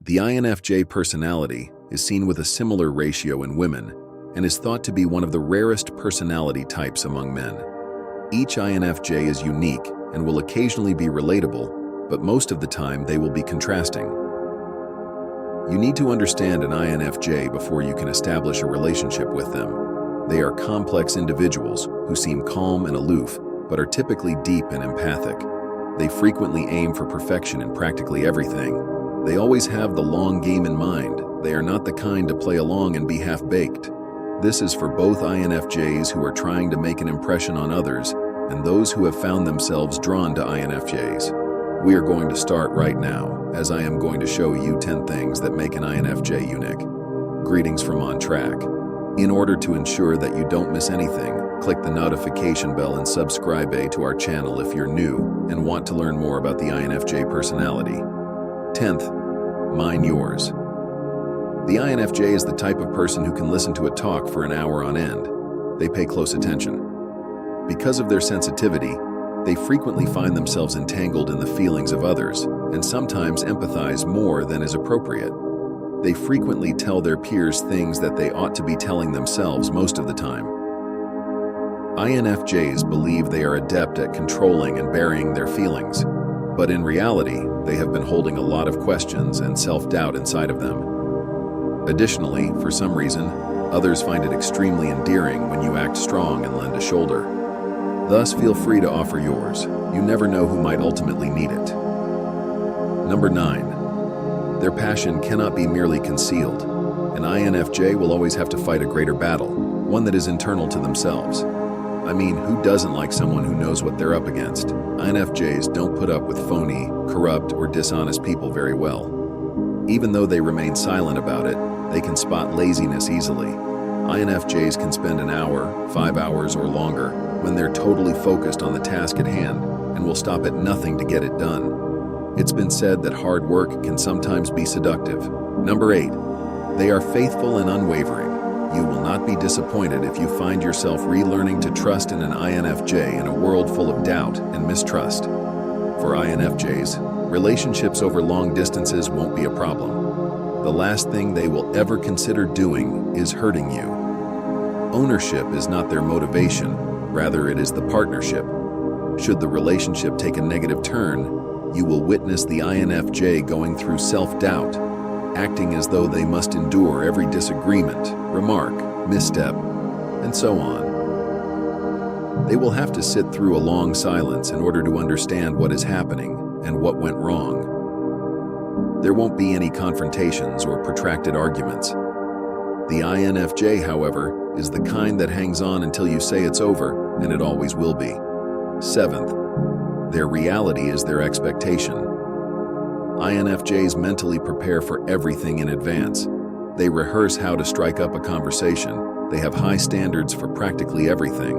The INFJ personality is seen with a similar ratio in women and is thought to be one of the rarest personality types among men. Each INFJ is unique and will occasionally be relatable, but most of the time they will be contrasting. You need to understand an INFJ before you can establish a relationship with them. They are complex individuals who seem calm and aloof, but are typically deep and empathic. They frequently aim for perfection in practically everything. They always have the long game in mind. They are not the kind to play along and be half-baked. This is for both INFJs who are trying to make an impression on others and those who have found themselves drawn to INFJs. We are going to start right now, as I am going to show you 10 things that make an INFJ unique. Greetings from On Track. In order to ensure that you don't miss anything, click the notification bell and subscribe to our channel if you're new and want to learn more about the INFJ personality. 10th, mine yours. The INFJ is the type of person who can listen to a talk for an hour on end. They pay close attention. Because of their sensitivity, they frequently find themselves entangled in the feelings of others and sometimes empathize more than is appropriate. They frequently tell their peers things that they ought to be telling themselves most of the time. INFJs believe they are adept at controlling and burying their feelings, but in reality, they have been holding a lot of questions and self-doubt inside of them. Additionally, for some reason, others find it extremely endearing when you act strong and lend a shoulder. Thus, feel free to offer yours. You never know who might ultimately need it. Number 9. Their passion cannot be merely concealed. An INFJ will always have to fight a greater battle, one that is internal to themselves. I mean, who doesn't like someone who knows what they're up against? INFJs don't put up with phony, corrupt, or dishonest people very well. Even though they remain silent about it, they can spot laziness easily. INFJs can spend an hour, 5 hours, or longer when they're totally focused on the task at hand and will stop at nothing to get it done. It's been said that hard work can sometimes be seductive. Number 8. They are faithful and unwavering. You will not be disappointed if you find yourself relearning to trust in an INFJ in a world full of doubt and mistrust. For INFJs, relationships over long distances won't be a problem. The last thing they will ever consider doing is hurting you. Ownership is not their motivation, rather it is the partnership. Should the relationship take a negative turn, you will witness the INFJ going through self-doubt, acting as though they must endure every disagreement, remark, misstep, and so on. They will have to sit through a long silence in order to understand what is happening and what went wrong. There won't be any confrontations or protracted arguments. The INFJ, however, is the kind that hangs on until you say it's over, and it always will be. 7th, their reality is their expectation. INFJs mentally prepare for everything in advance. They rehearse how to strike up a conversation. They have high standards for practically everything,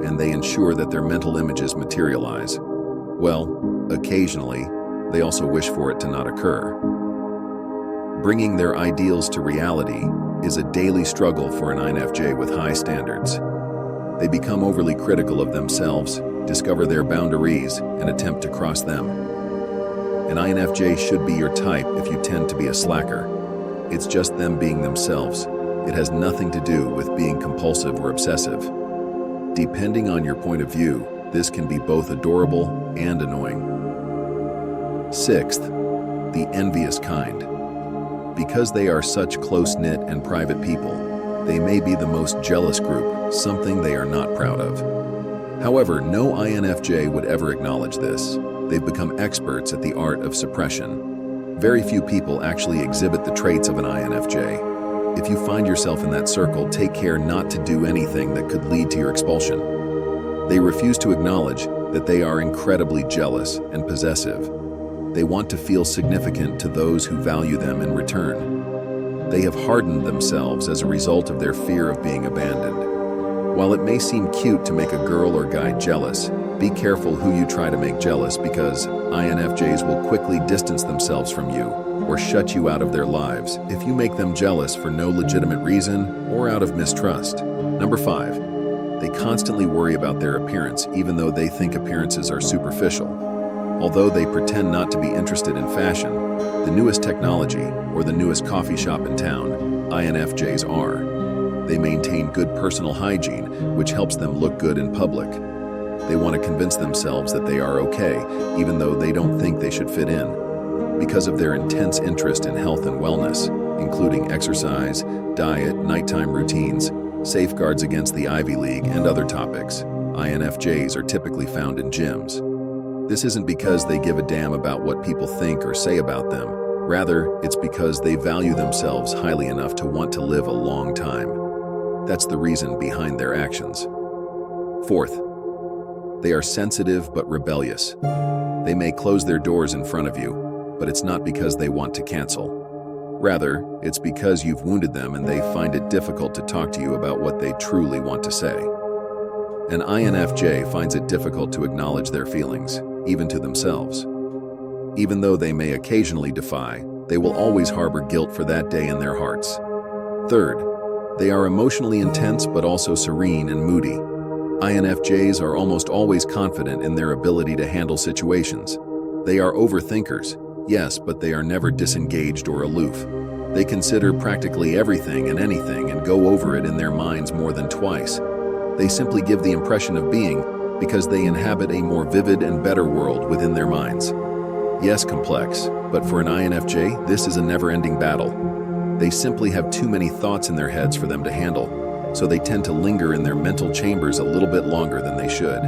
and they ensure that their mental images materialize. Well, occasionally, they also wish for it to not occur. Bringing their ideals to reality is a daily struggle for an INFJ with high standards. They become overly critical of themselves, discover their boundaries, and attempt to cross them. An INFJ should be your type if you tend to be a slacker. It's just them being themselves. It has nothing to do with being compulsive or obsessive. Depending on your point of view, this can be both adorable and annoying. 6th, the envious kind. Because they are such close-knit and private people, they may be the most jealous group, something they are not proud of. However, no INFJ would ever acknowledge this. They've become experts at the art of suppression. Very few people actually exhibit the traits of an INFJ. If you find yourself in that circle, take care not to do anything that could lead to your expulsion. They refuse to acknowledge that they are incredibly jealous and possessive. They want to feel significant to those who value them in return. They have hardened themselves as a result of their fear of being abandoned. While it may seem cute to make a girl or guy jealous, be careful who you try to make jealous, because INFJs will quickly distance themselves from you or shut you out of their lives if you make them jealous for no legitimate reason or out of mistrust. Number 5, they constantly worry about their appearance even though they think appearances are superficial. Although they pretend not to be interested in fashion, the newest technology, or the newest coffee shop in town. INFJs are. They maintain good personal hygiene, which helps them look good in public. They want to convince themselves that they are okay, even though they don't think they should fit in. Because of their intense interest in health and wellness, including exercise, diet, nighttime routines, safeguards against the Ivy League, and other topics, INFJs are typically found in gyms. This isn't because they give a damn about what people think or say about them. Rather, it's because they value themselves highly enough to want to live a long time. That's the reason behind their actions. Fourth, they are sensitive but rebellious. They may close their doors in front of you, but it's not because they want to cancel. Rather, it's because you've wounded them and they find it difficult to talk to you about what they truly want to say. An INFJ finds it difficult to acknowledge their feelings, even to themselves. Even though they may occasionally defy, they will always harbor guilt for that day in their hearts. Third, they are emotionally intense but also serene and moody. INFJs are almost always confident in their ability to handle situations. They are overthinkers, yes, but they are never disengaged or aloof. They consider practically everything and anything and go over it in their minds more than twice. They simply give the impression of being because they inhabit a more vivid and better world within their minds. Yes, complex, but for an INFJ, this is a never-ending battle. They simply have too many thoughts in their heads for them to handle, so they tend to linger in their mental chambers a little bit longer than they should.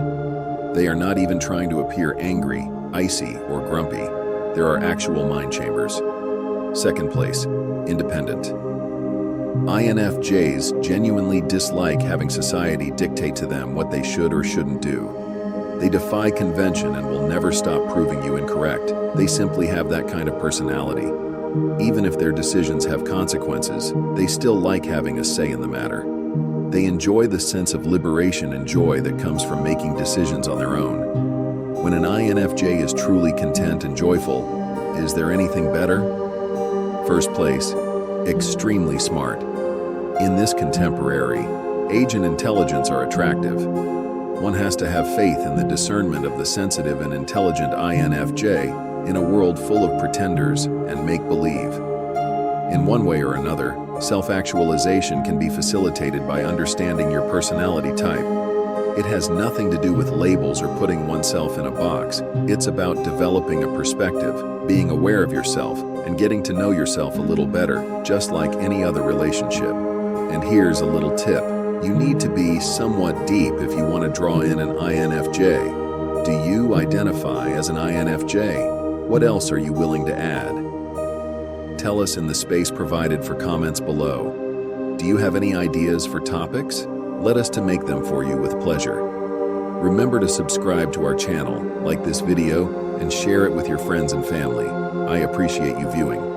They are not even trying to appear angry, icy, or grumpy. There are actual mind chambers. Second place, independent. INFJs genuinely dislike having society dictate to them what they should or shouldn't do. They defy convention and will never stop proving you incorrect. They simply have that kind of personality. Even if their decisions have consequences, they still like having a say in the matter. They enjoy the sense of liberation and joy that comes from making decisions on their own. When an INFJ is truly content and joyful, is there anything better? First place, extremely smart. In this contemporary age and intelligence are attractive. One has to have faith in the discernment of the sensitive and intelligent INFJ in a world full of pretenders and make-believe. In one way or another, self-actualization can be facilitated by understanding your personality type. It has nothing to do with labels or putting oneself in a box. It's about developing a perspective, being aware of yourself, and getting to know yourself a little better, just like any other relationship. And here's a little tip. You need to be somewhat deep if you want to draw in an INFJ. Do you identify as an INFJ? What else are you willing to add? Tell us in the space provided for comments below. Do you have any ideas for topics? Let us to make them for you with pleasure. Remember to subscribe to our channel, like this video, and share it with your friends and family. I appreciate you viewing.